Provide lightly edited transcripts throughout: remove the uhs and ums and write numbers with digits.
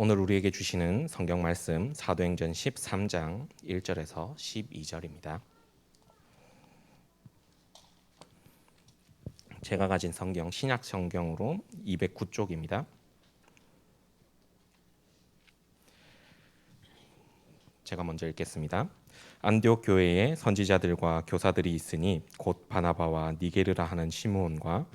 오늘 우리에게 주시는 성경 말씀 사도행전 13장 1절에서 12절입니다. 제가 가진 성경 신약 성경으로 209쪽입니다. 제가 먼저 읽겠습니다. 안디옥 교회에 선지자들과 교사들이 있으니 곧 바나바와 니게르라 하는 시므온과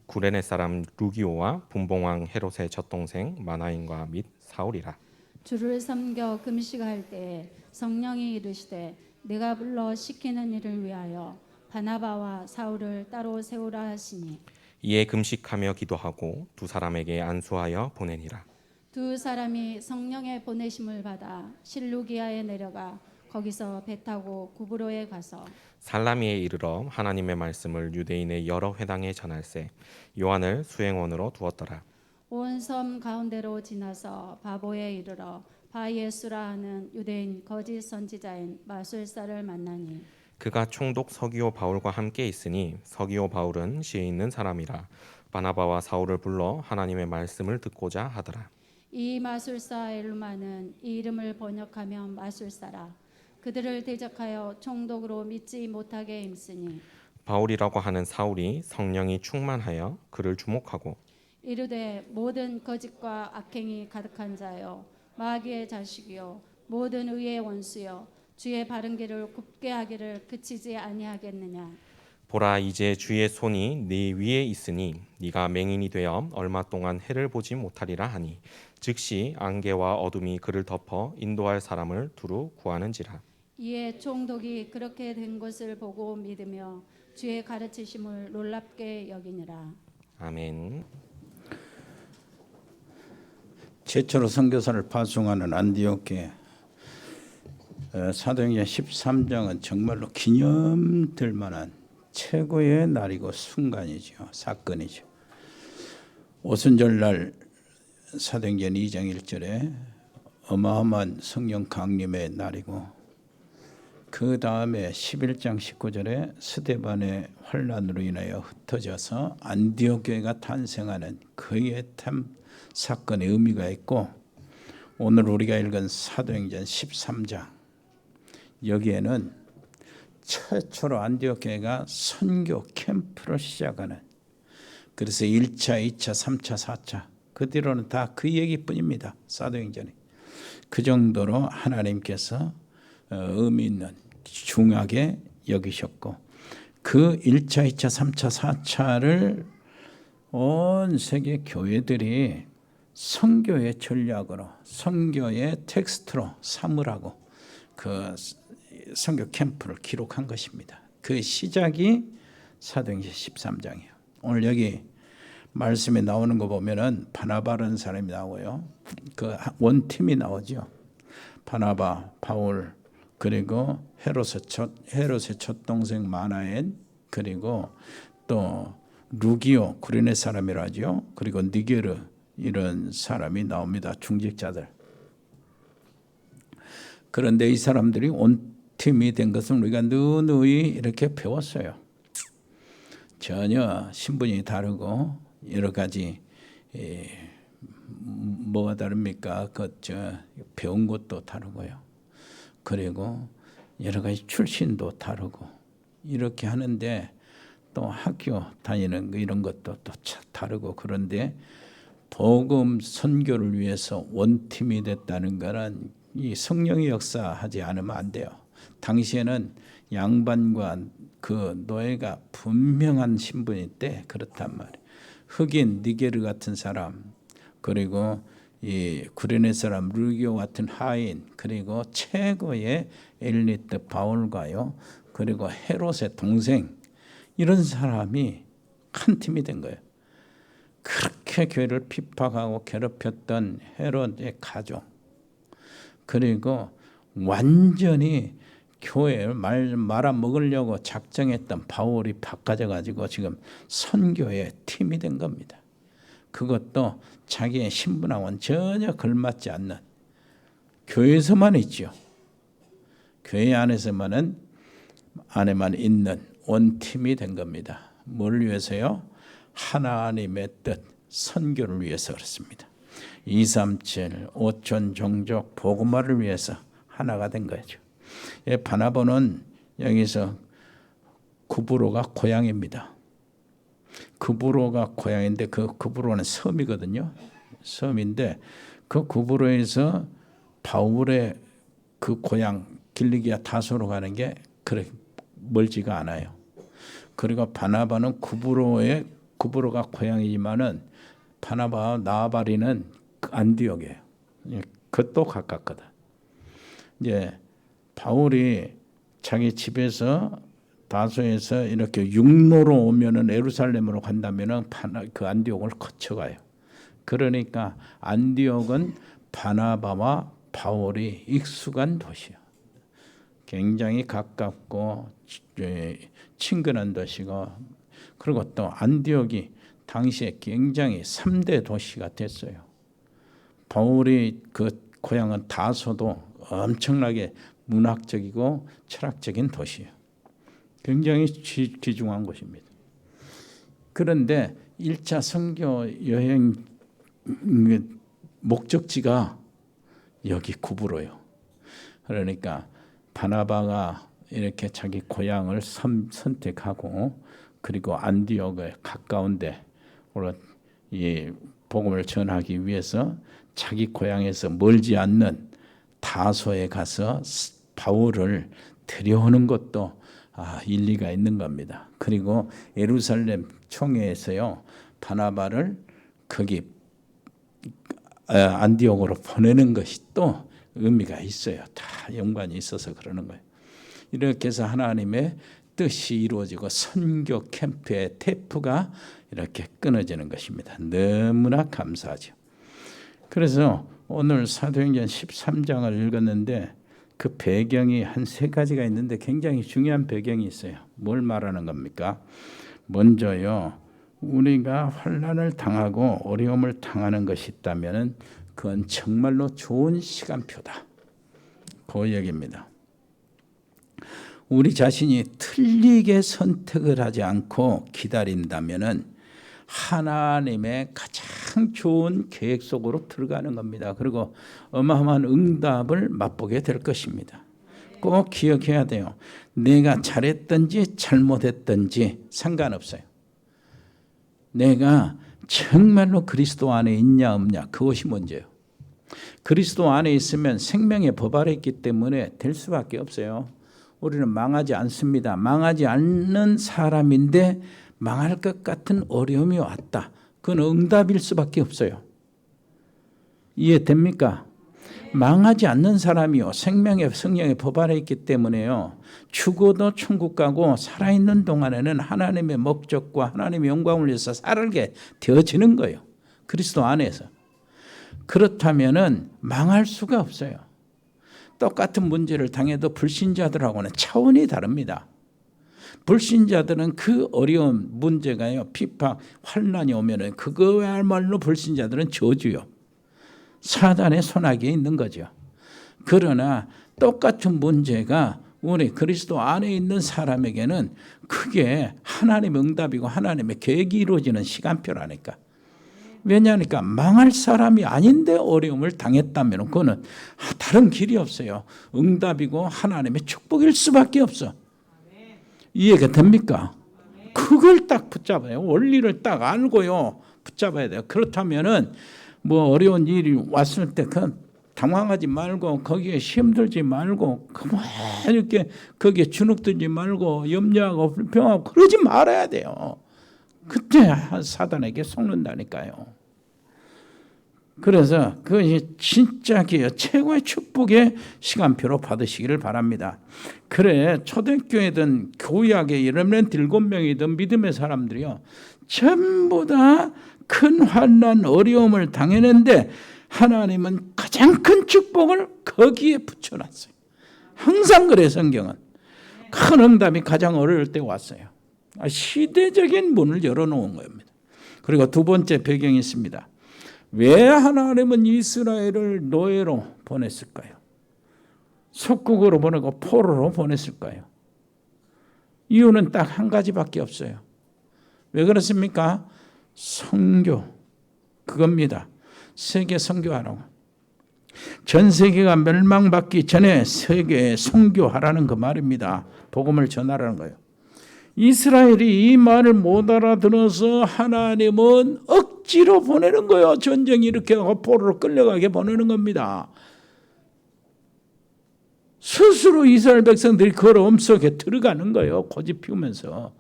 구레네 사람 루기오와 분봉왕 헤롯의 젖동생 마나인과 및 사울이라. 주를 섬겨 금식할 때에 성령이 이르시되 내가 불러 시키는 일을 위하여 바나바와 사울을 따로 세우라 하시니 이에 금식하며 기도하고 두 사람에게 안수하여 보내니라. 두 사람이 성령의 보내심을 받아 실루기아에 내려가 거기서 배 타고 구브로에 가서 살라미에 이르러 하나님의 말씀을 유대인의 여러 회당에 전할세 요한을 수행원으로 두었더라. 온 섬 가운데로 지나서 바보에 이르러 바예수라 하는 유대인 거짓 선지자인 마술사를 만나니 그가 총독 서기오 바울과 함께 있으니 서기오 바울은 시에 있는 사람이라 바나바와 사울을 불러 하나님의 말씀을 듣고자 하더라. 이 마술사 엘루마는 이 이름을 번역하며 마술사라. 그들을 대적하여 총독으로 믿지 못하게 힘쓰니 바울이라고 하는 사울이 성령이 충만하여 그를 주목하고 이르되 모든 거짓과 악행이 가득한 자여 마귀의 자식이요 모든 의의 원수여 주의 바른 길을 굽게 하기를 그치지 아니하겠느냐. 보라 이제 주의 손이 네 위에 있으니 네가 맹인이 되어 얼마 동안 해를 보지 못하리라 하니 즉시 안개와 어둠이 그를 덮어 인도할 사람을 두루 구하는지라. 이에 총독이 그렇게 된 것을 보고 믿으며 주의 가르치심을 놀랍게 여기니라. 아멘. 최초로 선교사를 파송하는 안디옥 교회 사도행전 13장은 정말로 기념될 만한 최고의 날이고 순간이죠. 사건이죠. 오순절날 사도행전 2장 1절에 어마어마한 성령 강림의 날이고 그 다음에 11장 19절에 스데반의 환난으로 인하여 흩어져서 안디옥 교회가 탄생하는 그의 참 사건의 의미가 있고 오늘 우리가 읽은 사도행전 13장 여기에는 최초로 안디옥 교회가 선교 캠프를 시작하는 그래서 1차, 2차, 3차, 4차 그 뒤로는 다 그 얘기뿐입니다. 사도행전이 그 정도로 하나님께서 의미 있는 중하게 여기셨고 그 1차, 2차, 3차, 4차를 온 세계 교회들이 선교의 전략으로 선교의 텍스트로 삼으라고 그 선교 캠프를 기록한 것입니다. 그 시작이 사도행전 13장이에요. 오늘 여기 말씀에 나오는 거 보면은 바나바라는 사람이 나오고요. 그 원팀이 나오죠. 바나바, 바울 그리고 헤롯의 첫 동생 마나엔 그리고 또 루기오 구레네 사람이라죠. 그리고 니게르 이런 사람이 나옵니다. 중직자들. 그런데 이 사람들이 원팀이 된 것은 우리가 누누이 이렇게 배웠어요. 전혀 신분이 다르고 여러 가지 뭐가 다릅니까? 배운 것도 다르고요. 그리고 여러 가지 출신도 다르고 이렇게 하는데 또 학교 다니는 거 이런 것도 또 다르고 그런데 복음 선교를 위해서 원팀이 됐다는 거는 이 성령의 역사하지 않으면 안 돼요. 당시에는 양반과 그 노예가 분명한 신분일 때 그렇단 말이에요. 흑인 니게르 같은 사람 그리고 이 구레네 사람 루기오 같은 하인 그리고 최고의 엘리트 바울과요 그리고 헤롯의 동생 이런 사람이 한 팀이 된 거예요. 그렇게 교회를 핍박하고 괴롭혔던 헤롯의 가족 그리고 완전히 교회를 말아먹으려고 작정했던 바울이 바꿔져가지고 지금 선교의 팀이 된 겁니다. 그것도 자기의 신분하고는 전혀 걸맞지 않는 교회에서만 있죠. 교회 안에만 있는 원팀이 된 겁니다. 뭘 위해서요? 하나님의 뜻, 선교를 위해서 그렇습니다. 237 5천 종족 복음화를 위해서 하나가 된 거죠. 바나바는 여기서 구브로가 고향입니다. 구브로가 고향인데 그 구브로는 섬이거든요. 섬인데 그 구브로에서 바울의 그 고향 길리기아 다소로 가는 게 그렇게 멀지가 않아요. 그리고 바나바는 구브로가 고향이지만은 바나바와 나바리는 안디옥이에요. 그것도 가깝거든. 이제 바울이 자기 집에서 다소에서 이렇게 육로로 오면은 예루살렘으로 간다면은 그 안디옥을 거쳐가요. 그러니까 안디옥은 바나바와 바울이 익숙한 도시예요. 굉장히 가깝고 친근한 도시고, 그리고 또 안디옥이 당시에 굉장히 3대 도시가 됐어요. 바울이 그 고향은 다소도 엄청나게 문학적이고 철학적인 도시예요. 굉장히 귀중한 곳입니다. 그런데 1차 선교 여행 목적지가 여기 구브로요. 그러니까 바나바가 이렇게 자기 고향을 선택하고, 그리고 안디옥에 가까운데 이 복음을 전하기 위해서 자기 고향에서 멀지 않는 다소에 가서 바울을 데려오는 것도 일리가 있는 겁니다. 그리고 예루살렘 총회에서요, 바나바를 거기 안디옥으로 보내는 것이 또 의미가 있어요. 다 연관이 있어서 그러는 거예요. 이렇게 해서 하나님의 뜻이 이루어지고 선교 캠프의 테프가 이렇게 끊어지는 것입니다. 너무나 감사하죠. 그래서 오늘 사도행전 13장을 읽었는데 그 배경이 한 3가지가 있는데 굉장히 중요한 배경이 있어요. 뭘 말하는 겁니까? 먼저요, 우리가 환난을 당하고 어려움을 당하는 것이 있다면 그건 정말로 좋은 시간표다. 그 얘기입니다. 우리 자신이 틀리게 선택을 하지 않고 기다린다면 하나님의 가장 좋은 계획 속으로 들어가는 겁니다. 그리고 어마어마한 응답을 맛보게 될 것입니다. 꼭 기억해야 돼요. 내가 잘했든지 잘못했든지 상관없어요. 내가 정말로 그리스도 안에 있냐 없냐, 그것이 문제예요. 그리스도 안에 있으면 생명의 법 아래 있기 때문에 될 수밖에 없어요. 우리는 망하지 않습니다. 망하지 않는 사람인데 망할 것 같은 어려움이 왔다. 그건 응답일 수밖에 없어요. 이해됩니까? 망하지 않는 사람이요, 생명의 성령의 법 아래 있기 때문에요, 죽어도 천국 가고 살아있는 동안에는 하나님의 목적과 하나님의 영광을 위해서 살게 되어지는 거예요. 그리스도 안에서. 그렇다면은 망할 수가 없어요. 똑같은 문제를 당해도 불신자들하고는 차원이 다릅니다. 불신자들은 그 어려운 문제가요, 비판, 환난이 오면은 그거야말로 불신자들은 저주요, 사단의 손아귀에 있는 거죠. 그러나 똑같은 문제가 우리 그리스도 안에 있는 사람에게는 그게 하나님의 응답이고 하나님의 계획이 이루어지는 시간표라니까. 왜냐하니까 망할 사람이 아닌데 어려움을 당했다면 그거는 다른 길이 없어요. 응답이고 하나님의 축복일 수밖에 없어. 이해가 됩니까? 그걸 딱 붙잡아요. 원리를 딱 알고요, 붙잡아야 돼요. 그렇다면은 뭐 어려운 일이 왔을 때 그 당황하지 말고, 거기에 시험 들지 말고, 그만 이렇게 거기에 주눅들지 말고, 염려하고 불평하고 그러지 말아야 돼요. 그때 사단에게 속는다니까요. 그래서 그것이 진짜 최고의 축복의 시간표로 받으시기를 바랍니다. 그래, 초대교회든 교회학의 렘넌트 7명이든 믿음의 사람들이요, 전부 다 큰 환난 어려움을 당했는데 하나님은 가장 큰 축복을 거기에 붙여놨어요. 항상 그래. 성경은 큰 응답이 가장 어려울 때 왔어요. 시대적인 문을 열어놓은 겁니다. 그리고 두 번째 배경이 있습니다. 왜 하나님은 이스라엘을 노예로 보냈을까요? 속국으로 보내고 포로로 보냈을까요? 이유는 딱 한 가지밖에 없어요. 왜 그렇습니까? 선교, 그겁니다. 세계 선교하라고. 전 세계가 멸망받기 전에 세계에 선교하라는 그 말입니다. 복음을 전하라는 거예요. 이스라엘이 이 말을 못 알아들어서 하나님은 억지로 보내는 거예요. 전쟁이 이렇게 하고 포로로 끌려가게 보내는 겁니다. 스스로 이스라엘 백성들이 그 어려움 속에 들어가는 거예요. 고집 피우면서.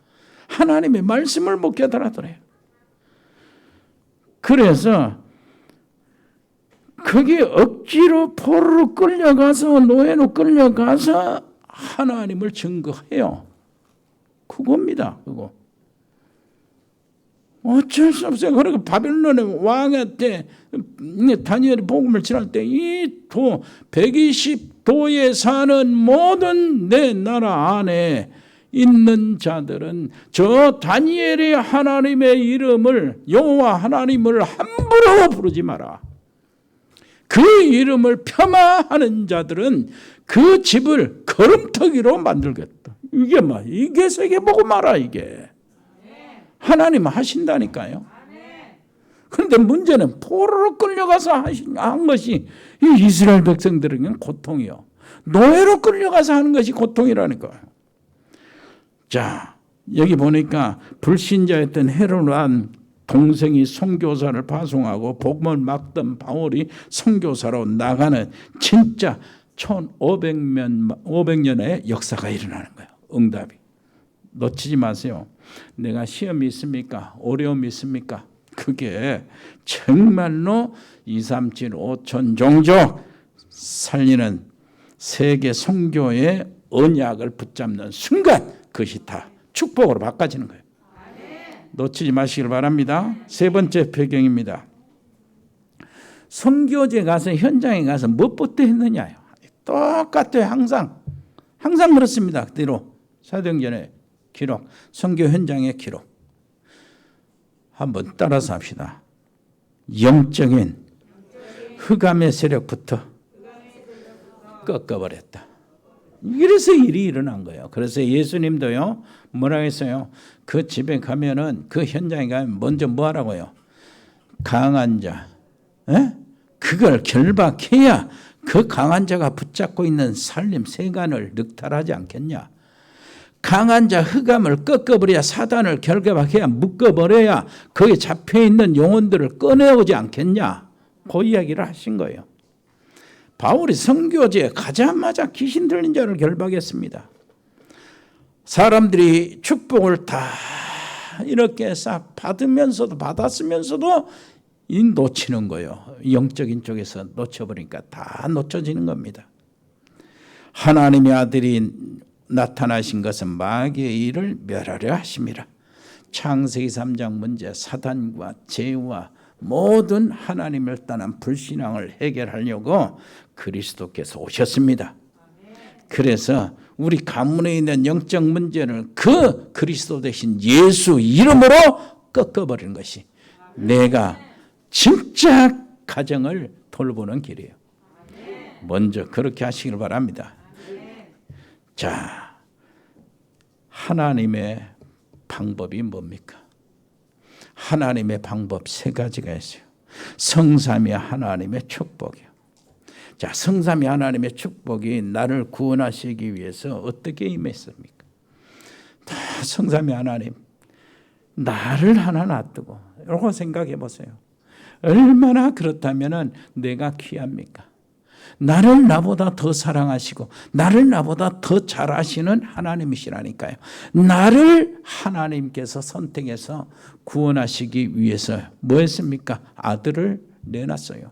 하나님의 말씀을 못 깨달아들어요. 그래서 거기 억지로 포로로 끌려가서 노예로 끌려가서 하나님을 증거해요. 그겁니다. 그거. 어쩔 수 없어요. 그러니까 바벨론의 왕한테 다니엘이 복음을 전할 때 이 120도에 사는 모든 내 나라 안에 있는 자들은 저 다니엘의 하나님의 이름을 여호와 하나님을 함부로 부르지 마라. 그 이름을 폄하하는 자들은 그 집을 거름터기로 만들겠다. 이게 뭐 이게 세계 보고 말아 이게. 하나님은 하신다니까요. 그런데 문제는 포로로 끌려가서 한 것이 이 이스라엘 백성들에게는 고통이요. 노예로 끌려가서 하는 것이 고통이라니까요. 자, 여기 보니까 불신자였던 헤롯한 동생이 선교사를 파송하고 복음을 막던 바울이 선교사로 나가는 진짜 1500년의 역사가 일어나는 거예요. 응답이. 놓치지 마세요. 내가 시험이 있습니까? 어려움이 있습니까? 그게 정말로 2, 3, 7, 5천 종족 살리는 세계 선교의 언약을 붙잡는 순간 그것이 다 축복으로 바꿔지는 거예요. 놓치지 마시길 바랍니다. 세 번째 배경입니다. 선교제 가서 현장에 가서 무엇부터 했느냐요. 똑같아요. 항상 그렇습니다. 그대로 사도행전의 기록, 선교 현장의 기록. 한번 따라서 합시다. 영적인 흑암의 세력부터 꺾어버렸다. 이래서 일이 일어난 거예요. 그래서 예수님도요, 뭐라고 했어요? 그 집에 가면은, 그 현장에 가면 먼저 뭐 하라고요? 강한 자, 그걸 결박해야 그 강한 자가 붙잡고 있는 살림 세간을 늑탈하지 않겠냐? 강한 자 흑암을 꺾어버려야, 사단을 결박해야, 묶어버려야 거기에 잡혀있는 영혼들을 꺼내오지 않겠냐? 그 이야기를 하신 거예요. 바울이 선교지에 가자마자 귀신 들린 자를 결박했습니다. 사람들이 축복을 다 이렇게 싹 받았으면서도 놓치는 거예요. 영적인 쪽에서 놓쳐버리니까 다 놓쳐지는 겁니다. 하나님의 아들이 나타나신 것은 마귀의 일을 멸하려 하심이라. 창세기 3장 문제, 사단과 죄와 모든 하나님을 떠난 불신앙을 해결하려고 그리스도께서 오셨습니다. 그래서 우리 가문에 있는 영적 문제를 그 그리스도 대신 예수 이름으로 꺾어버리는 것이 내가 진짜 가정을 돌보는 길이에요. 먼저 그렇게 하시길 바랍니다. 자, 하나님의 방법이 뭡니까? 하나님의 방법 세 가지가 있어요. 성삼위 하나님의 축복이요. 자, 성삼위 하나님의 축복이 나를 구원하시기 위해서 어떻게 임했습니까? 다 성삼위 하나님, 나를 하나 놔두고, 이러고 생각해 보세요. 얼마나 그렇다면 내가 귀합니까? 나를 나보다 더 사랑하시고 나를 나보다 더 잘 아시는 하나님이시라니까요. 나를 하나님께서 선택해서 구원하시기 위해서 뭐 했습니까? 아들을 내놨어요.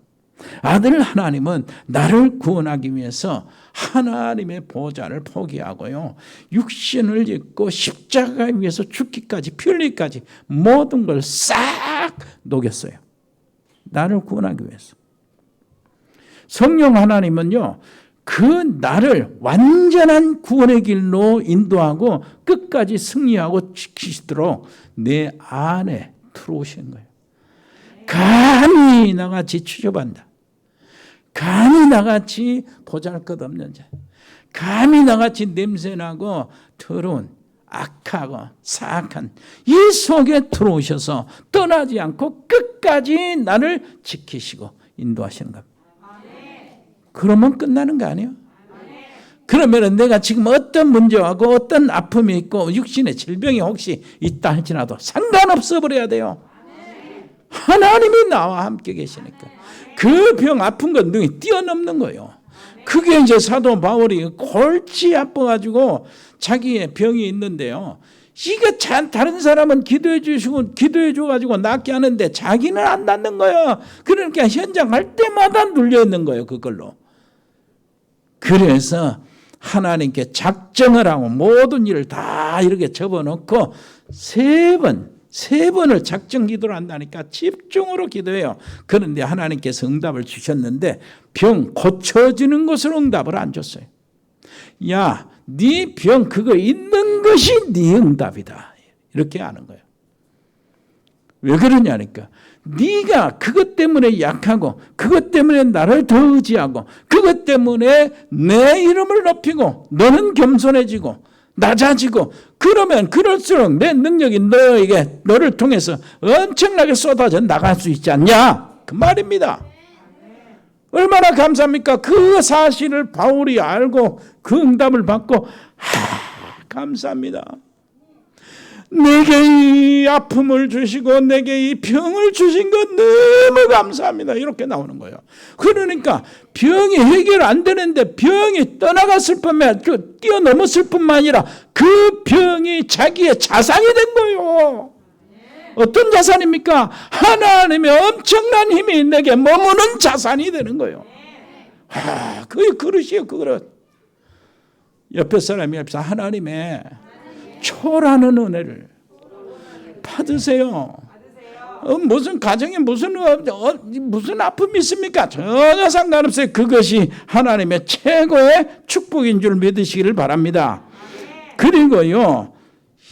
아들 하나님은 나를 구원하기 위해서 하나님의 보좌를 포기하고요, 육신을 입고 십자가 위에서 죽기까지, 피 흘리기까지 모든 걸 싹 녹였어요. 나를 구원하기 위해서. 성령 하나님은요, 그 나를 완전한 구원의 길로 인도하고 끝까지 승리하고 지키시도록 내 안에 들어오신 거예요. 감히 나같이 추접한다, 감히 나같이 보잘것없는 자, 감히 나같이 냄새나고 더러운 악하고 사악한 이 속에 들어오셔서 떠나지 않고 끝까지 나를 지키시고 인도하시는 겁니다. 그러면 끝나는 거 아니에요? 그러면 내가 지금 어떤 문제하고 어떤 아픔이 있고 육신의 질병이 혹시 있다 할지라도 상관없어 버려야 돼요. 하나님이 나와 함께 계시니까 그 병 아픈 건 능히 뛰어넘는 거예요. 그게 이제 사도 바울이 골치 아파가지고 자기의 병이 있는데요. 이거 다른 사람은 기도해 주시고 기도해 줘가지고 낫게 하는데 자기는 안 낫는 거예요. 그러니까 현장 갈 때마다 눌려 있는 거예요. 그걸로. 그래서 하나님께 작정을 하고 모든 일을 다 이렇게 접어놓고 세 번을 작정 기도를 한다니까 집중으로 기도해요. 그런데 하나님께서 응답을 주셨는데 병 고쳐지는 것으로 응답을 안 줬어요. 야, 네 병 그거 있는 것이 네 응답이다. 이렇게 하는 거예요. 왜 그러냐니까 네가 그것 때문에 약하고 그것 때문에 나를 더 의지하고 그것 때문에 내 이름을 높이고 너는 겸손해지고 낮아지고 그러면 그럴수록 내 능력이 너를 통해서 엄청나게 쏟아져 나갈 수 있지 않냐 그 말입니다. 얼마나 감사합니까? 그 사실을 바울이 알고 그 응답을 받고 감사합니다. 내게 이 아픔을 주시고 내게 이 병을 주신 것 너무 감사합니다. 이렇게 나오는 거예요. 그러니까 병이 해결 안 되는데 병이 떠나갔을 뿐만 뛰어넘었을 뿐만 아니라 그 병이 자기의 자산이 된 거예요. 어떤 자산입니까? 하나님의 엄청난 힘이 내게 머무는 자산이 되는 거예요. 그게 그릇이에요. 그 그릇. 옆에 사람이 옆에서 하나님의 초라는 은혜를 받으세요. 무슨 가정에 무슨 아픔이 있습니까? 전혀 상관없어요. 그것이 하나님의 최고의 축복인 줄 믿으시기를 바랍니다. 그리고요,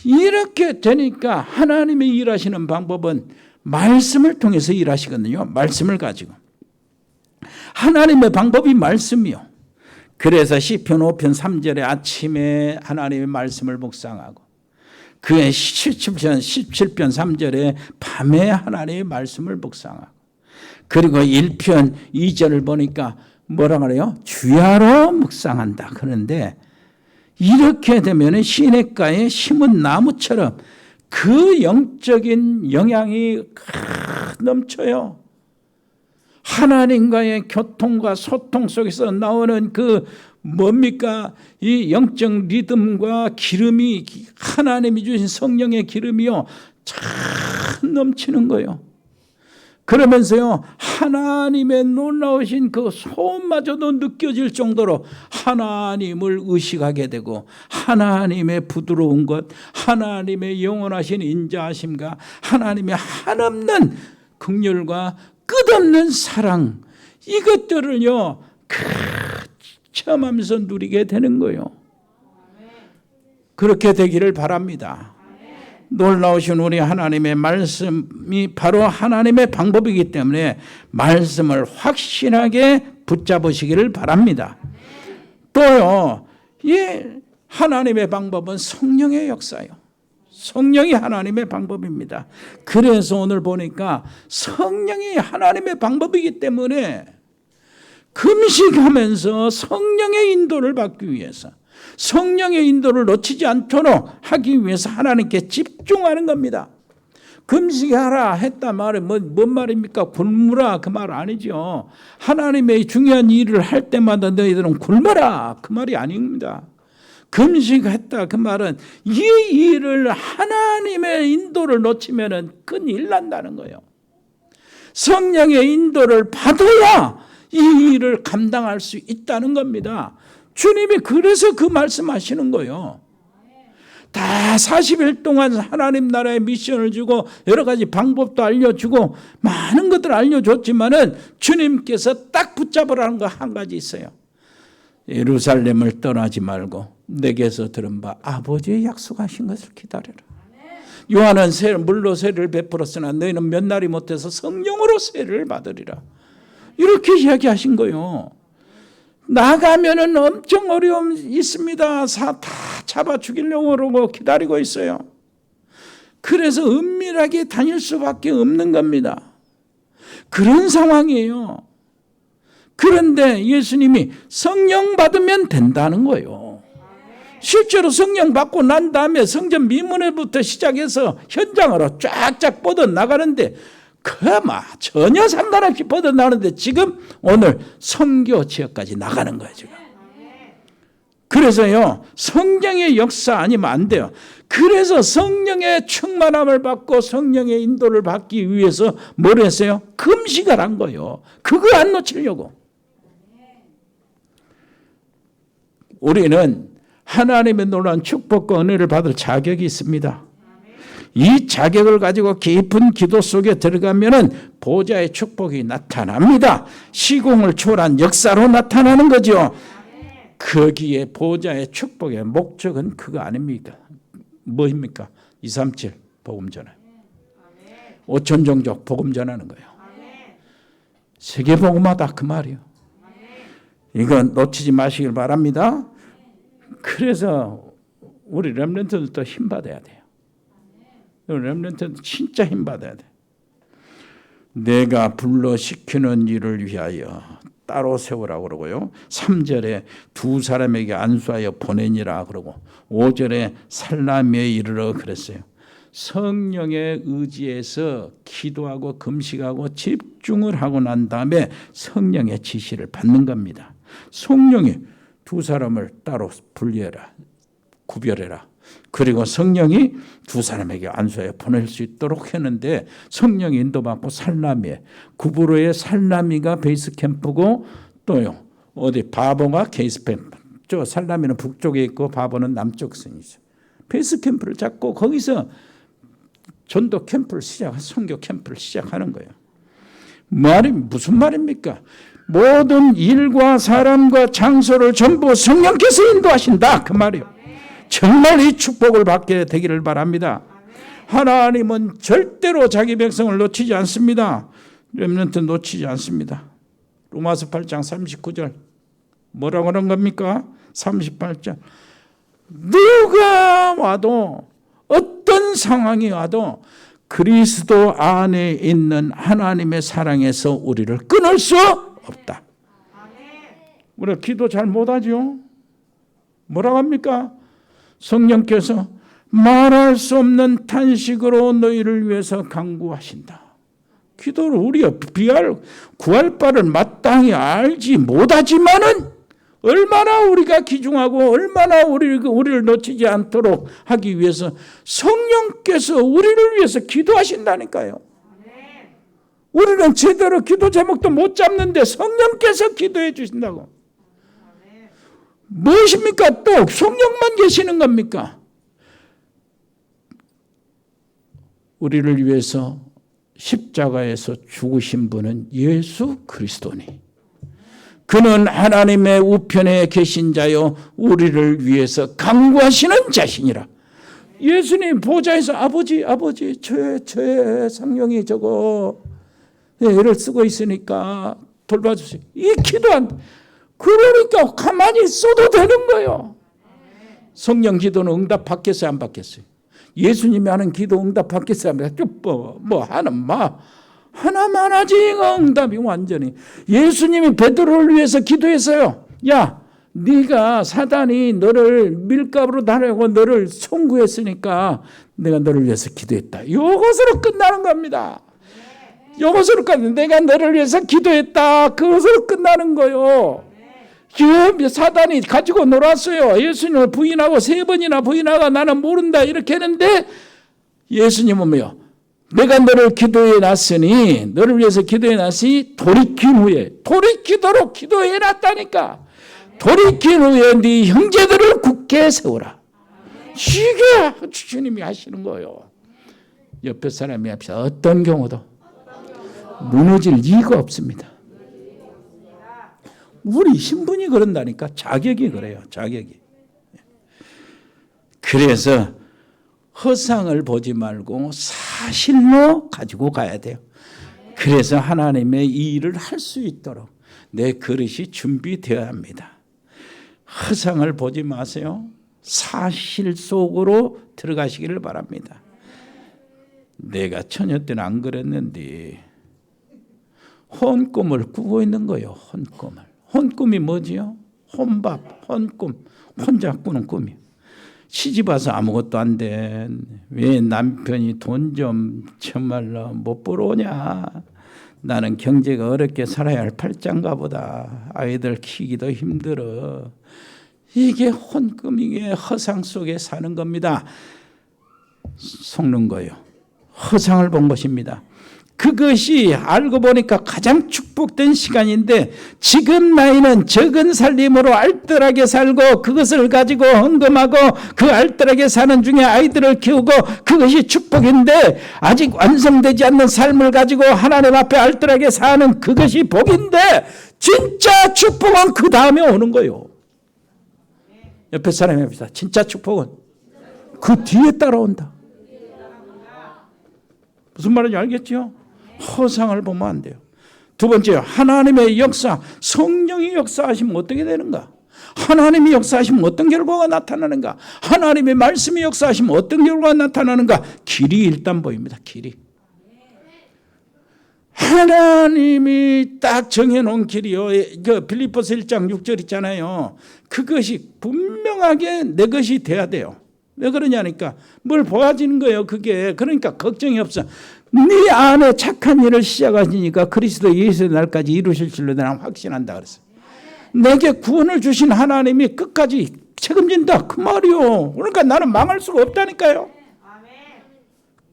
이렇게 되니까 하나님이 일하시는 방법은 말씀을 통해서 일하시거든요. 말씀을 가지고. 하나님의 방법이 말씀이요. 그래서 시편 5편 3절에 아침에 하나님의 말씀을 묵상하고 그의 17편 3절에 밤에 하나님의 말씀을 묵상하고 그리고 1편 2절을 보니까 뭐라 그래요? 주야로 묵상한다. 그런데 이렇게 되면 시냇가에 심은 나무처럼 그 영적인 영향이 넘쳐요. 하나님과의 교통과 소통 속에서 나오는 그 뭡니까? 이 영적 리듬과 기름이 하나님이 주신 성령의 기름이요 참 넘치는 거예요. 그러면서요 하나님의 놀라우신 그 소음마저도 느껴질 정도로 하나님을 의식하게 되고 하나님의 부드러운 것, 하나님의 영원하신 인자하심과 하나님의 한없는 긍휼과 끝없는 사랑 이것들을요 체험하면서 누리게 되는 거예요. 그렇게 되기를 바랍니다. 놀라우신 우리 하나님의 말씀이 바로 하나님의 방법이기 때문에 말씀을 확실하게 붙잡으시기를 바랍니다. 또요, 이 하나님의 방법은 성령의 역사예요. 성령이 하나님의 방법입니다. 그래서 오늘 보니까 성령이 하나님의 방법이기 때문에 금식하면서 성령의 인도를 받기 위해서 성령의 인도를 놓치지 않도록 하기 위해서 하나님께 집중하는 겁니다. 금식하라 했다 말은 뭔 말입니까? 굶으라 그 말 아니죠. 하나님의 중요한 일을 할 때마다 너희들은 굶어라 그 말이 아닙니다. 금식했다 그 말은 이 일을 하나님의 인도를 놓치면 큰일 난다는 거예요. 성령의 인도를 받아야 이 일을 감당할 수 있다는 겁니다. 주님이 그래서 그 말씀하시는 거예요. 다 40일 동안 하나님 나라의 미션을 주고 여러 가지 방법도 알려주고 많은 것들을 알려줬지만은 주님께서 딱 붙잡으라는 거 한 가지 있어요. 예루살렘을 떠나지 말고 내게서 들은 바 아버지의 약속하신 것을 기다려라. 요한은 물로 세례를 베풀었으나 너희는 몇 날이 못해서 성령으로 세례를 받으리라. 이렇게 이야기하신 거예요. 나가면은 엄청 어려움이 있습니다. 다 잡아 죽이려고 그러고 기다리고 있어요. 그래서 은밀하게 다닐 수밖에 없는 겁니다. 그런 상황이에요. 그런데 예수님이 성령 받으면 된다는 거예요. 실제로 성령 받고 난 다음에 성전 미문에부터 시작해서 현장으로 쫙쫙 뻗어나가는데 전혀 상관없이 뻗어나가는데 지금 오늘 선교 지역까지 나가는 거예요. 지금. 그래서요, 성령의 역사 아니면 안 돼요. 그래서 성령의 충만함을 받고 성령의 인도를 받기 위해서 뭘 했어요? 금식을 한 거예요. 그거 안 놓치려고. 우리는 하나님의 놀라운 축복과 은혜를 받을 자격이 있습니다. 이 자격을 가지고 깊은 기도 속에 들어가면은 보좌의 축복이 나타납니다. 시공을 초월한 역사로 나타나는 거죠. 거기에 보좌의 축복의 목적은 그거 아닙니까? 뭐입니까? 237 복음 전환. 5천 종족 복음 전하는 거예요. 세계 복음하다 그 말이에요. 이건 놓치지 마시길 바랍니다. 그래서 우리 렘넌트들도 힘 받아야 돼요. 렘넌트들 진짜 힘 받아야 돼. 내가 불러시키는 일을 위하여 따로 세우라고 그러고요. 3절에 두 사람에게 안수하여 보내니라 그러고 5절에 살라미에 이르러 그랬어요. 성령의 의지에서 기도하고 금식하고 집중을 하고 난 다음에 성령의 지시를 받는 겁니다. 성령이 두 사람을 따로 분리해라. 구별해라. 그리고 성령이 두 사람에게 안수하여 보낼 수 있도록 했는데 성령이 인도받고 살라미에 구브로의 살라미가 베이스 캠프고 또요 어디 바보가 케이스 캠프. 저 살라미는 북쪽에 있고 바보는 남쪽 선이죠. 베이스 캠프를 잡고 거기서 전도 캠프를 선교 캠프를 시작하는 거예요. 무슨 말입니까? 모든 일과 사람과 장소를 전부 성령께서 인도하신다 그 말이에요. 정말 이 축복을 받게 되기를 바랍니다. 하나님은 절대로 자기 백성을 놓치지 않습니다. 렘넌트 놓치지 않습니다. 로마서 8장 39절 뭐라고 하는 겁니까? 38절 누가 와도 어떤 상황이 와도 그리스도 안에 있는 하나님의 사랑에서 우리를 끊을 수 없다. 우리가 기도 잘 못하죠? 뭐라고 합니까? 성령께서 말할 수 없는 탄식으로 너희를 위해서 간구하신다. 기도를 우리가 구할 바를 마땅히 알지 못하지만은 얼마나 우리가 귀중하고 얼마나 우리를 놓치지 않도록 하기 위해서 성령께서 우리를 위해서 기도하신다니까요. 우리는 제대로 기도 제목도 못 잡는데 성령께서 기도해 주신다고. 무엇입니까? 또 성령만 계시는 겁니까? 우리를 위해서 십자가에서 죽으신 분은 예수 그리스도니 그는 하나님의 우편에 계신 자요 우리를 위해서 간구하시는 자신이라. 예수님 보좌에서 아버지 저의 상령이 저거 애를 쓰고 있으니까 돌봐주세요. 이 기도한 그러니까 가만히 있어도 되는 거예요. 성령 기도는 응답 받겠어요, 안 받겠어요? 예수님이 하는 기도 응답 받겠어요? 하나만 하지 응답이 완전히. 예수님이 베드로를 위해서 기도했어요. 야, 네가 사단이 너를 밀가부로 달라고 너를 송구했으니까 내가 너를 위해서 기도했다. 이것으로 끝나는 겁니다. 이것으로 내가 너를 위해서 기도했다. 그것으로 끝나는 거예요. 사단이 가지고 놀았어요. 예수님을 부인하고 3번이나 부인하고 나는 모른다 이렇게 했는데 예수님은 뭐요? 내가 너를 기도해 놨으니 너를 위해서 기도해 놨으니 돌이킨 후에 돌이키도록 기도해 놨다니까. 돌이킨 후에 네 형제들을 굳게 세우라. 이게 주님이 하시는 거예요. 옆에 사람이 합시다. 어떤 경우도 무너질 이유가 없습니다. 우리 신분이 그런다니까. 자격이 그래요. 자격이. 그래서 허상을 보지 말고 사실로 가지고 가야 돼요. 그래서 하나님의 이 일을 할 수 있도록 내 그릇이 준비되어야 합니다. 허상을 보지 마세요. 사실 속으로 들어가시기를 바랍니다. 내가 처녀 때는 안 그랬는데 혼꿈을 꾸고 있는 거예요. 혼꿈을. 혼꿈이 뭐지요? 혼밥, 혼꿈. 혼자 꾸는 꿈이요. 시집 와서 아무것도 안 된 왜 남편이 돈 좀 정말로 못 벌어오냐. 나는 경제가 어렵게 살아야 할 팔짱가 보다. 아이들 키기도 힘들어. 이게 혼꿈이게 허상 속에 사는 겁니다. 속는 거예요. 허상을 본 것입니다. 그것이 알고 보니까 가장 축복된 시간인데 지금 나이는 적은 살림으로 알뜰하게 살고 그것을 가지고 헌금하고 그 알뜰하게 사는 중에 아이들을 키우고 그것이 축복인데 아직 완성되지 않는 삶을 가지고 하나님 앞에 알뜰하게 사는 그것이 복인데 진짜 축복은 그 다음에 오는 거예요. 옆에 사람이 합시다. 진짜 축복은 그 뒤에 따라온다. 무슨 말인지 알겠죠? 허상을 보면 안 돼요. 두 번째요. 하나님의 역사, 성령이 역사하시면 어떻게 되는가? 하나님이 역사하시면 어떤 결과가 나타나는가? 하나님의 말씀이 역사하시면 어떤 결과가 나타나는가? 길이 일단 보입니다. 길이. 하나님이 딱 정해놓은 길이요. 그 빌립보서 1장 6절 있잖아요. 그것이 분명하게 내 것이 돼야 돼요. 왜 그러냐니까 뭘 보아지는 거예요. 그게. 그러니까 걱정이 없어. 네 안에 착한 일을 시작하시니까 그리스도 예수의 날까지 이루실 줄로 나는 확신한다 그랬어요. 내게 구원을 주신 하나님이 끝까지 책임진다 그 말이요. 그러니까 나는 망할 수가 없다니까요.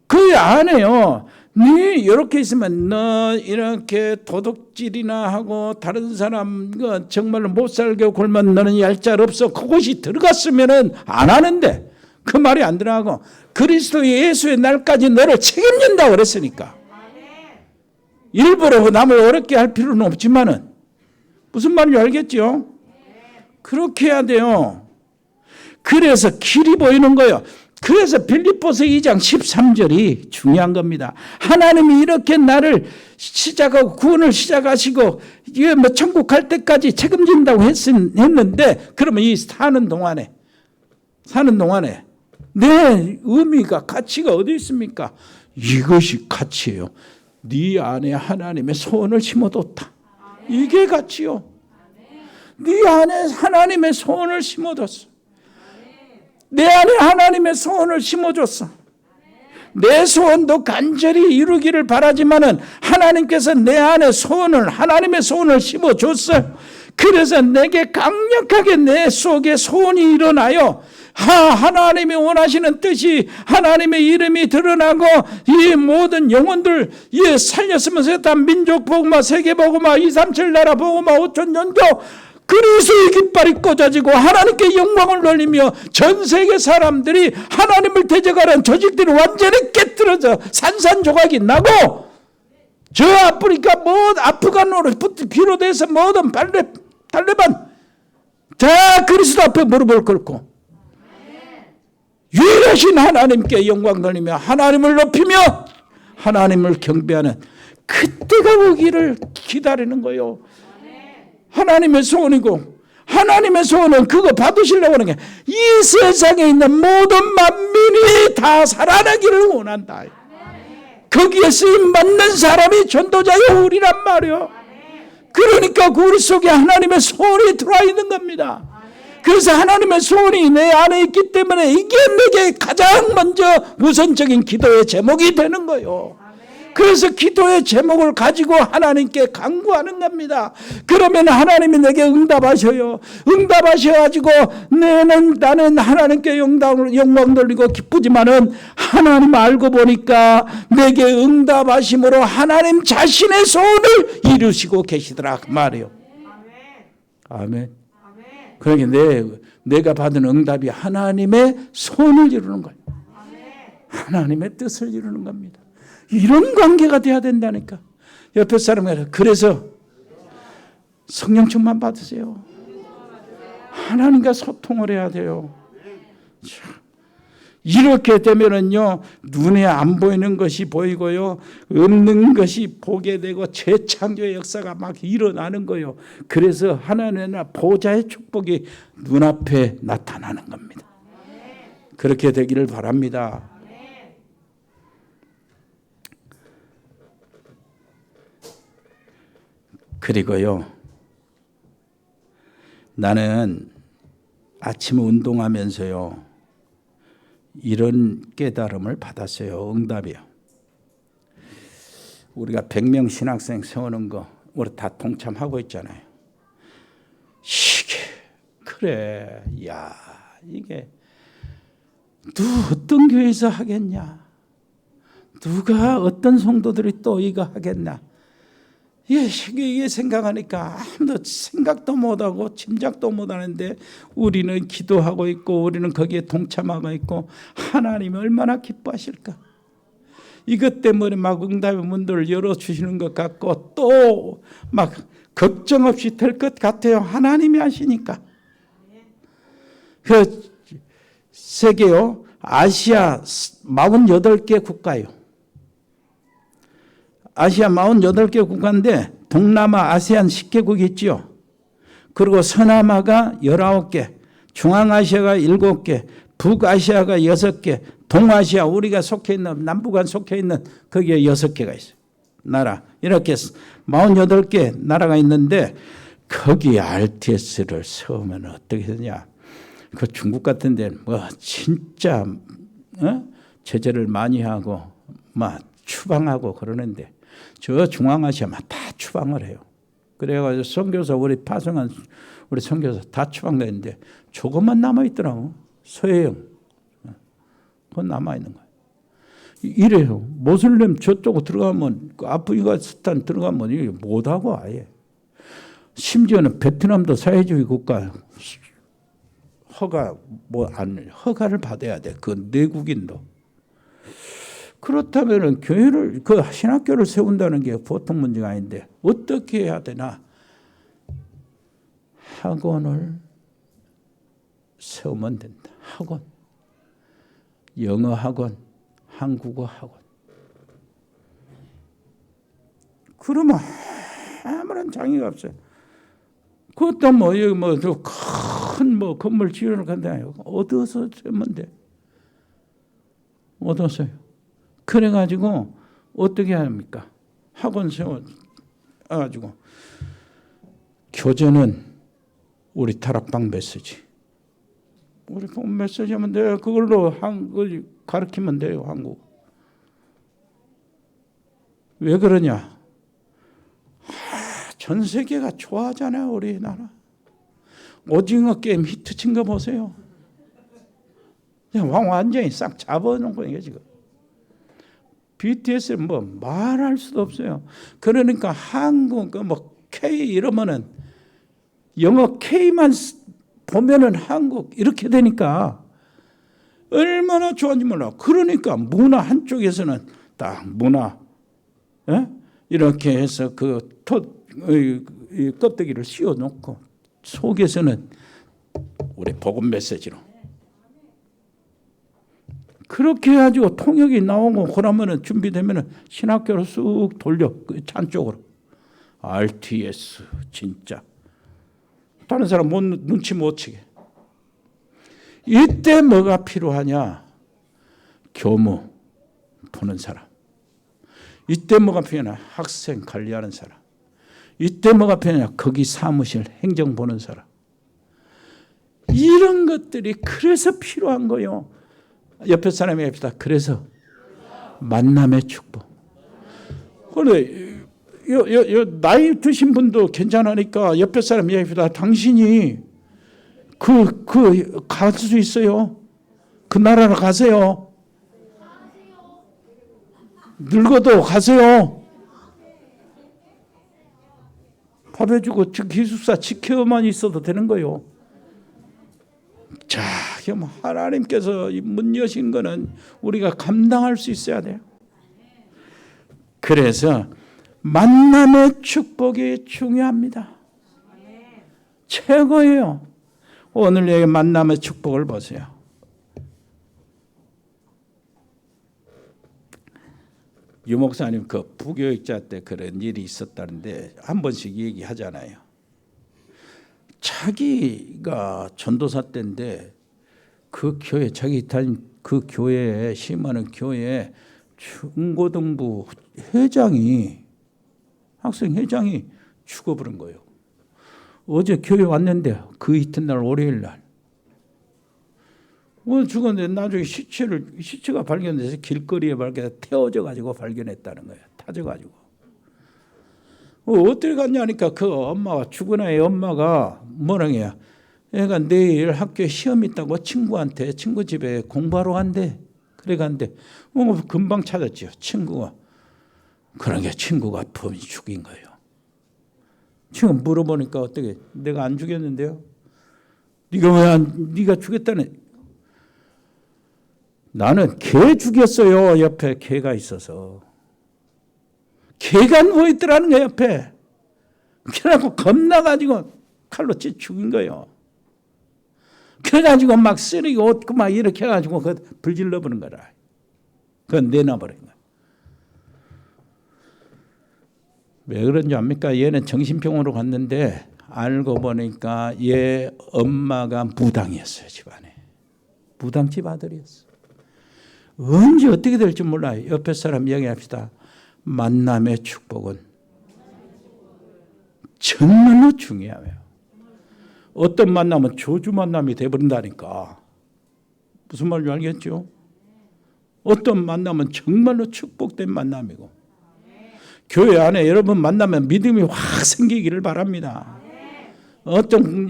그 안에요. 네 이렇게 있으면 너 이렇게 도둑질이나 하고 다른 사람 정말로 못 살게 굴면 너는 얄짤 없어. 그곳이 들어갔으면은 안 하는데 그 말이 안 들어가고 그리스도 예수의 날까지 너를 책임진다 그랬으니까 일부러 남을 어렵게 할 필요는 없지만은 무슨 말인지 알겠죠? 그렇게 해야 돼요. 그래서 길이 보이는 거예요. 그래서 빌립보서 2장 13절이 중요한 겁니다. 하나님이 이렇게 나를 시작하고 구원을 시작하시고 이게 뭐 천국 갈 때까지 책임진다고 했는데 그러면 이 사는 동안에 내 의미가 가치가 어디 있습니까? 이것이 가치예요. 네 안에 하나님의 소원을 심어뒀다. 이게 가치요. 네 안에 하나님의 소원을 심어뒀어. 내 안에 하나님의 소원을 심어줬어. 내 소원도 간절히 이루기를 바라지만은 하나님께서 내 안에 하나님의 소원을 심어줬어요. 그래서 내게 강력하게 내 속에 소원이 일어나요. 하나님이 원하시는 뜻이 하나님의 이름이 드러나고 이 모든 영혼들 살렸으면서 했다. 민족 복음화, 세계 복음화, 237 나라 복음화, 5천 년교 그리스도의 깃발이 꽂아지고 하나님께 영광을 돌리며 전 세계 사람들이 하나님을 대적하는 조직들이 완전히 깨뜨려져 산산조각이 나고 저 아프간으로 비롯해서 모든 탈레반 다 그리스도 앞에 무릎을 꿇고 유일하신 하나님께 영광 돌리며 하나님을 높이며 하나님을 경배하는 그때가 오기를 기다리는 거예요. 하나님의 소원이고 하나님의 소원은 그거 받으시려고 하는 게 이 세상에 있는 모든 만민이 다 살아나기를 원한다. 거기에 쓰임 받는 사람이 전도자의 우리란 말이요. 그러니까 우리 속에 하나님의 소원이 들어와 있는 겁니다. 그래서 하나님의 소원이 내 안에 있기 때문에 이게 내게 가장 먼저 우선적인 기도의 제목이 되는 거예요. 그래서 기도의 제목을 가지고 하나님께 간구하는 겁니다. 그러면 하나님이 내게 응답하셔요. 응답하셔가지고 나는 하나님께 영광 돌리고 기쁘지만은 하나님 알고 보니까 내게 응답하심으로 하나님 자신의 소원을 이루시고 계시더라 그 말이에요. 아멘. 그러니까 내가 받은 응답이 하나님의 소원을 이루는 거예요. 하나님의 뜻을 이루는 겁니다. 이런 관계가 돼야 된다니까. 옆에 사람이 그래서 성령 충만 받으세요. 하나님과 소통을 해야 돼요. 이렇게 되면은요, 눈에 안 보이는 것이 보이고요, 없는 것이 보게 되고 재창조의 역사가 막 일어나는 거예요. 그래서 하나님의 보좌의 축복이 눈앞에 나타나는 겁니다. 그렇게 되기를 바랍니다. 그리고요, 나는 아침 운동하면서요, 이런 깨달음을 받았어요. 응답이요. 우리가 100명 신학생 세우는 거 우리 다 동참하고 있잖아요. 이게 그래, 야, 이게 어떤 교회에서 하겠냐? 누가 어떤 성도들이 또 이거 하겠나? 이게 생각하니까 아무도 생각도 못하고 짐작도 못하는데 우리는 기도하고 있고 우리는 거기에 동참하고 있고 하나님이 얼마나 기뻐하실까? 이것 때문에 막 응답의 문들을 열어주시는 것 같고 또 막 걱정 없이 될 것 같아요. 하나님이 하시니까. 그 세계요, 아시아 48개 국가요. 아시아 48개 국가인데 동남아 아세안 10개국이 있죠. 그리고 서남아가 19개, 중앙아시아가 7개, 북아시아가 6개, 동아시아 우리가 속해 있는 남북한 속해 있는 거기에 6개가 있어요. 나라. 이렇게 48개 나라가 있는데 거기에 RTS를 세우면 어떻게 되냐. 그 중국 같은 데는 뭐 진짜 제재를 많이 하고 막 추방하고 그러는데 저 중앙아시아만 다 추방을 해요. 그래가지고 선교사 우리 파송한 우리 선교사 다 추방됐는데 조금만 남아있더라고. 서해영. 그건 남아있는 거예요. 이래요. 모슬렘 저쪽으로 들어가면 아프가니스탄 들어가면 이게 못하고 아예. 심지어는 베트남도 사회주의 국가 허가를 받아야 돼. 그 내국인도. 그렇다면 교회를 그 신학교를 세운다는 게 보통 문제가 아닌데 어떻게 해야 되나? 학원을 세우면 된다. 학원, 영어 학원, 한국어 학원. 그러면 아무런 장애가 없어요. 그것도 큰 건물 지으러 간다요. 얻어서 세우면 돼. 얻어서요. 그래가지고 어떻게 합니까? 학원 세워가지고 교재는 우리 다락방 메시지. 우리 메시지 하면 돼요. 그걸로 한글 가르치면 돼요. 한국. 왜 그러냐? 전 세계가 좋아하잖아요. 우리나라. 오징어 게임 히트친 거 보세요. 완전히 싹 잡아놓은 거예요. 지금. BTS는 뭐 말할 수도 없어요. 그러니까 한국 K 이러면은 영어 K만 보면은 한국 이렇게 되니까 얼마나 좋아하는지 몰라. 그러니까 문화 한쪽에서는 딱 문화 이렇게 해서 그 껍데기를 씌워놓고 속에서는 우리 복음 메시지로 그렇게 해가지고 통역이 나오고 그러면은 준비되면은 신학교로 쑥 돌려 그 안쪽으로. RTS 진짜 다른 사람 눈치 못 채게. 이때 뭐가 필요하냐? 교무 보는 사람. 이때 뭐가 필요하냐? 학생 관리하는 사람. 이때 뭐가 필요하냐? 거기 사무실 행정 보는 사람. 이런 것들이 그래서 필요한 거예요. 옆에 사람이 합시다. 그래서 만남의 축복. 그런데 나이 드신 분도 괜찮으니까 옆에 사람 이야기합시다. 당신이 갈 수 있어요. 그 나라로 가세요. 늙어도 가세요. 밥 해주고 기숙사 지켜만 있어도 되는 거예요. 자, 하나님께서 문 여신 거는 우리가 감당할 수 있어야 돼요. 그래서 만남의 축복이 중요합니다. 최고예요. 오늘 여기 만남의 축복을 보세요. 유 목사님 그 부교육자 때 그런 일이 있었다는데 한 번씩 얘기하잖아요. 자기가 전도사 때인데 그 교회 자기 다닌 그 교회에 심하는 교회 중고등부 회장이 학생 회장이 죽어버린 거예요. 어제 교회 왔는데 그 이튿날 월요일 날 오늘 죽었는데 나중에 시체가 발견돼서 길거리에 발견해서 태워져 가지고 발견했다는 거예요. 타져 가지고 어떻게 갔냐니까 그 엄마가 죽은 아이 엄마가 뭐라고 해요. 애가 내일 학교에 시험 있다고 친구한테 친구 집에 공부하러 간대. 그래 간대. 금방 찾았죠. 친구가. 그러니까 친구가 범인 죽인 거예요. 지금 물어보니까 어떻게 내가 안 죽였는데요. 네가 죽였다네. 나는 개 죽였어요. 옆에 개가 있어서. 개가 누워있더라는 거예요. 옆에. 그래갖고 겁나가지고 칼로 찌 죽인 거예요. 그래가지고 막 쓰레기 옷 막 이렇게 해가지고 그 불질러 버린 거라. 그건 내놔버린 거야. 왜 그런지 압니까? 얘는 정신병원으로 갔는데 알고 보니까 얘 엄마가 무당이었어요. 집안에. 무당집 아들이었어. 언제 어떻게 될지 몰라요. 옆에 사람 이야기합시다. 만남의 축복은 정말로 중요해요. 어떤 만남은 저주 만남이 돼버린다니까. 무슨 말인지 알겠죠? 어떤 만남은 정말로 축복된 만남이고 교회 안에 여러분 만나면 믿음이 확 생기기를 바랍니다. 어떤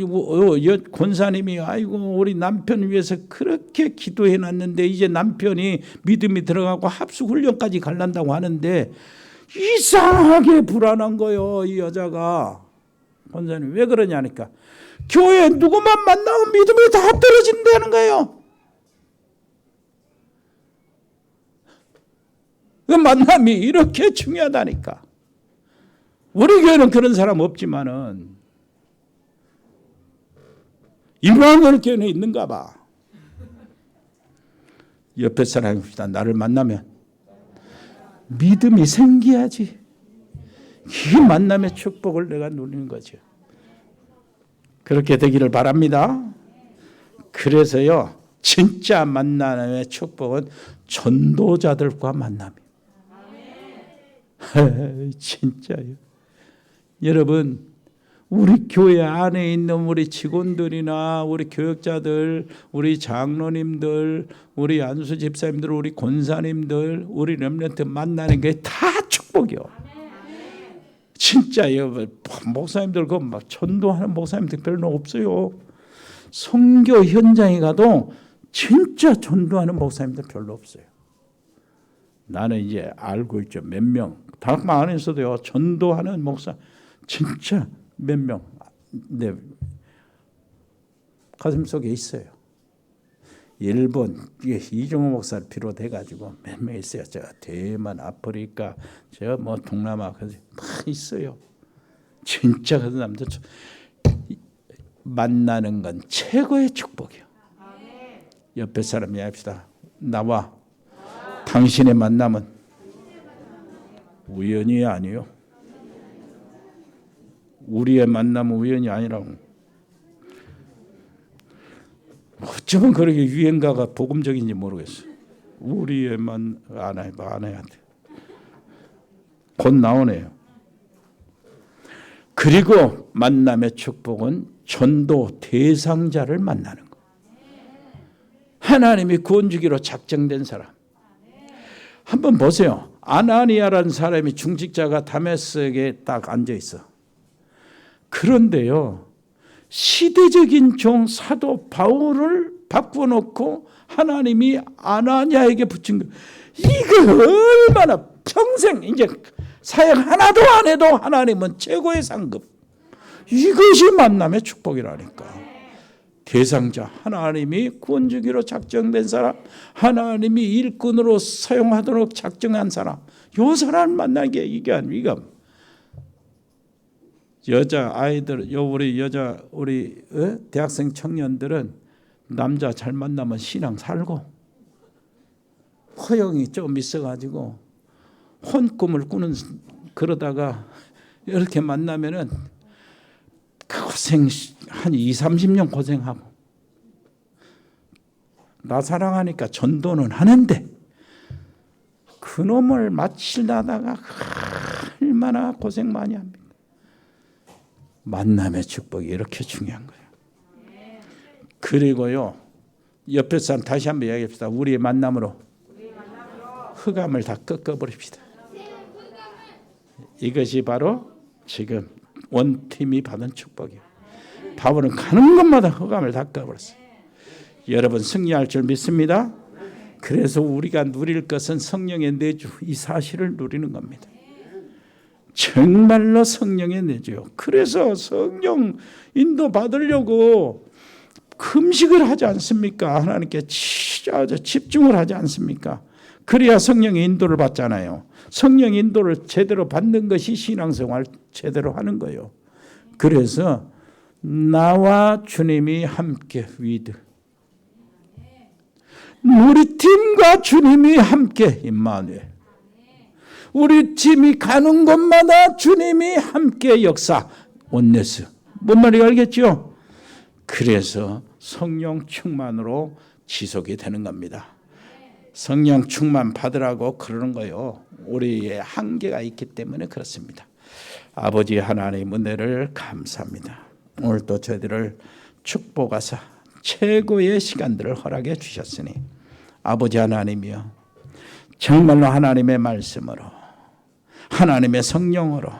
권사님이 아이고 우리 남편 위해서 그렇게 기도해놨는데 이제 남편이 믿음이 들어가고 합숙훈련까지 갈란다고 하는데 이상하게 불안한 거예요. 이 여자가. 권사님 왜 그러냐니까 교회에 누구만 만나면 믿음이 다 떨어진다는 거예요. 그 만남이 이렇게 중요하다니까. 우리 교회는 그런 사람 없지만은 이만한 교회는 있는가 봐. 옆에 사람입니다. 나를 만나면 믿음이 생겨야지. 이 만남의 축복을 내가 누리는 거죠. 그렇게 되기를 바랍니다. 그래서요. 진짜 만남의 축복은 전도자들과 만남이에요. 진짜요. 여러분 우리 교회 안에 있는 우리 직원들이나 우리 교역자들, 우리 장로님들, 우리 안수 집사님들, 우리 권사님들, 우리 렘넌트 만나는 게 다 축복이요. 진짜요. 목사님들 그 막 전도하는 목사님들 별로 없어요. 선교 현장에 가도 진짜 전도하는 목사님들 별로 없어요. 나는 이제 알고 있죠. 몇 명. 다락방 안에서도요. 전도하는 목사 진짜 몇 명 내 가슴속에 있어요. 일본 이종호 목사를 비롯해가지고 몇 명 있어요. 저 대만, 아프리카, 저 뭐 동남아 막 있어요. 진짜 그 사람들 만나는 건 최고의 축복이요. 옆에 사람 이야기합시다. 나와 당신의 만남은 우연이 아니요. 우리의 만남은 우연이 아니라고. 어쩌면 그렇게 유행가가 복음적인지 모르겠어요. 우리의 안 해야 돼. 곧 나오네요. 그리고 만남의 축복은 전도 대상자를 만나는 거. 하나님이 구원 주기로 작정된 사람. 한번 보세요. 아나니아라는 사람이 중직자가 다메섹에 딱 앉아 있어. 그런데요. 시대적인 종 사도 바울을 바꿔놓고 하나님이 아나니아에게 붙인 거. 이거 얼마나 평생 이제 사역 하나도 안 해도 하나님은 최고의 상급. 이것이 만남의 축복이라니까. 대상자 하나님이 구원 주기로 작정된 사람, 하나님이 일꾼으로 사용하도록 작정한 사람, 요 사람을 만나는 게 이게 아니가. 여자 아이들, 우리 대학생 청년들은 남자 잘 만나면 신앙 살고 허영이 좀 있어가지고 혼꿈을 꾸는 그러다가 이렇게 만나면은 고생 한 2, 30년 고생하고 나 사랑하니까 전도는 하는데 그놈을 마치려다가 얼마나 고생 많이 합니까? 만남의 축복이 이렇게 중요한 거예요. 그리고요 옆에 사람 다시 한번 이야기합시다. 우리의 만남으로 흑암을 다 꺾어버립시다. 이것이 바로 지금 원팀이 받은 축복이에요. 바울은 가는 곳마다 흑암을 다 꺾어버렸어요. 여러분 승리할 줄 믿습니다. 그래서 우리가 누릴 것은 성령의 내주, 이 사실을 누리는 겁니다. 정말로 성령의 내주요. 그래서 성령 인도 받으려고 금식을 하지 않습니까? 하나님께 아주 집중을 하지 않습니까? 그래야 성령의 인도를 받잖아요. 성령 인도를 제대로 받는 것이 신앙생활 제대로 하는 거예요. 그래서 나와 주님이 함께 위드. 우리 팀과 주님이 함께 임마누엘. 우리 팀이 가는 곳마다 주님이 함께 역사. 온네스. 뭔 말인지 알겠죠? 그래서 성령 충만으로 지속이 되는 겁니다. 성령 충만 받으라고 그러는 거예요. 우리의 한계가 있기 때문에 그렇습니다. 아버지 하나님 은혜를 감사합니다. 오늘도 저희들을 축복하사 최고의 시간들을 허락해 주셨으니 아버지 하나님이여 정말로 하나님의 말씀으로 하나님의 성령으로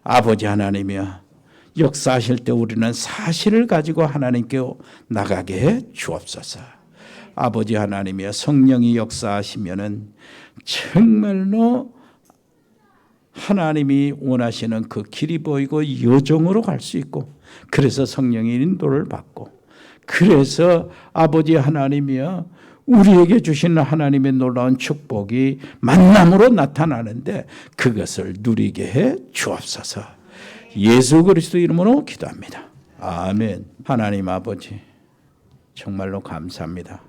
아버지 하나님이여 역사하실 때 우리는 사실을 가지고 하나님께 나가게 해 주옵소서. 아버지 하나님이여 성령이 역사하시면은 정말로 하나님이 원하시는 그 길이 보이고 여정으로 갈 수 있고 그래서 성령의 인도를 받고 그래서 아버지 하나님이여 우리에게 주시는 하나님의 놀라운 축복이 만남으로 나타나는데 그것을 누리게 해 주옵소서. 예수 그리스도 이름으로 기도합니다. 아멘. 하나님 아버지 정말로 감사합니다.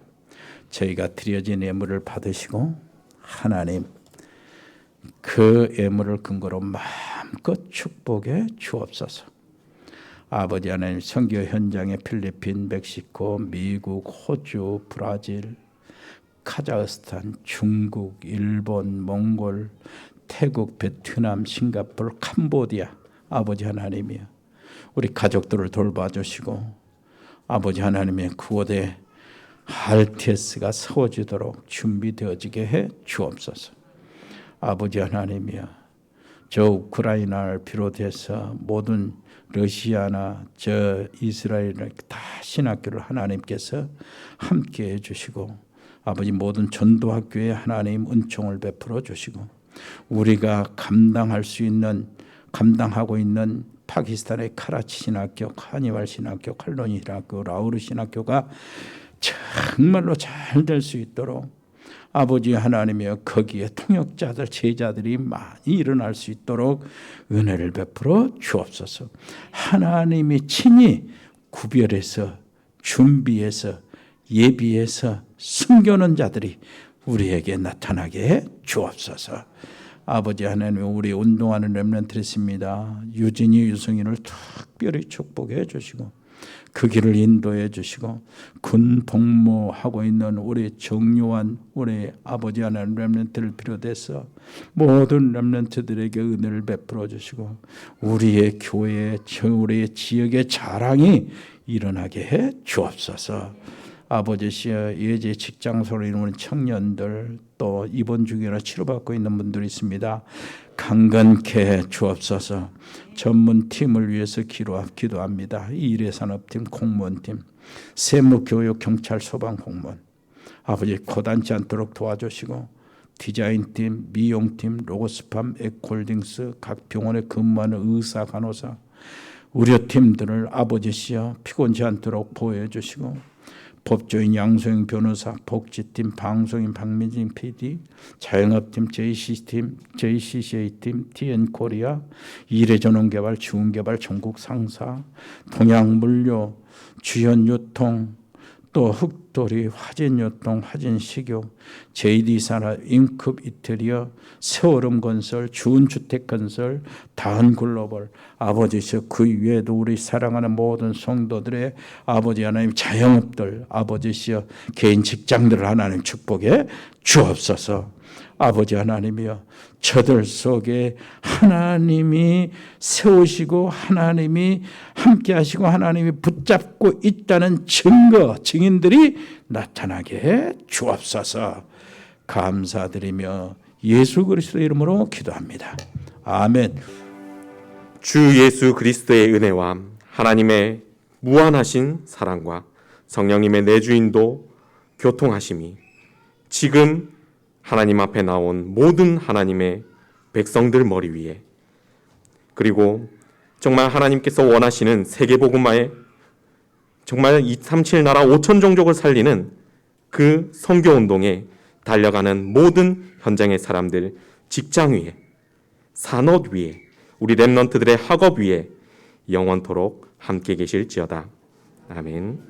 저희가 드려진 예물을 받으시고 하나님 그 예물을 근거로 마음껏 축복해 주옵소서. 아버지 하나님 선교 현장에 필리핀, 멕시코, 미국, 호주, 브라질, 카자흐스탄, 중국, 일본, 몽골, 태국, 베트남, 싱가포르, 캄보디아 아버지 하나님이여 우리 가족들을 돌봐주시고 아버지 하나님의 그곳에 RTS가 세워지도록 준비되어지게 해 주옵소서. 아버지 하나님이여 저 우크라이나를 비롯해서 모든 러시아나 저 이스라엘을 다 신학교를 하나님께서 함께 해주시고 아버지 모든 전도학교에 하나님 은총을 베풀어 주시고 우리가 감당하고 있는 파키스탄의 카라치 신학교, 카니발 신학교, 칼로니 신학교, 라우르 신학교가 정말로 잘 될 수 있도록 아버지 하나님이여 거기에 통역자들, 제자들이 많이 일어날 수 있도록 은혜를 베풀어 주옵소서. 하나님이 친히 구별해서 준비해서 예비해서 숨겨놓은 자들이 우리에게 나타나게 해 주옵소서. 아버지 하나님 우리 운동하는 렘넌트를 있습니다. 유진이 유승이를 특별히 축복해 주시고 그 길을 인도해 주시고 군 복무하고 있는 우리 정요한 우리 아버지 하나님 렘넌트를 비롯해서 모든 렘넌트들에게 은혜를 베풀어 주시고 우리의 교회, 우리의 지역의 자랑이 일어나게 해 주옵소서. 아버지시여 예제 직장소로 이루는 청년들 또 입원 중이라 치료받고 있는 분들이 있습니다. 강건케 해 주옵소서. 전문팀을 위해서 기도합니다. 일회산업팀, 공무원팀, 세무교육, 경찰, 소방, 공무원 아버지 고단치 않도록 도와주시고 디자인팀, 미용팀, 로고스팜, 에콜딩스 각 병원에 근무하는 의사, 간호사 의료팀들을 아버지시여 피곤치 않도록 보호해 주시고 법조인 양소영 변호사, 복지팀, 방송인 박민진 PD, 자영업팀, JCC팀, JCCA팀, TN코리아, 일회전원개발, 지원개발, 전국 상사, 동양물류, 주현유통, 또 국도리, 화진요통, 화진식욕, JD산업, 인급 이태리어, 세월음 건설, 주은주택건설, 다은글로벌, 아버지시여 그 위에도 우리 사랑하는 모든 성도들의 아버지 하나님 자영업들, 아버지시여 개인 직장들을 하나님 축복해 주옵소서. 아버지 하나님이여 저들 속에 하나님이 세우시고 하나님이 함께 하시고 하나님이 붙잡고 있다는 증거, 증인들이 나타나게 해 주옵소서. 감사드리며 예수 그리스도의 이름으로 기도합니다. 아멘. 주 예수 그리스도의 은혜와 하나님의 무한하신 사랑과 성령님의 내주인도 교통하심이 지금 하나님 앞에 나온 모든 하나님의 백성들 머리 위에, 그리고 정말 하나님께서 원하시는 세계복음화에 정말 237 나라 5천 종족을 살리는 그 선교운동에 달려가는 모든 현장의 사람들, 직장 위에, 산업 위에, 우리 렘넌트들의 학업 위에 영원토록 함께 계실지어다. 아멘.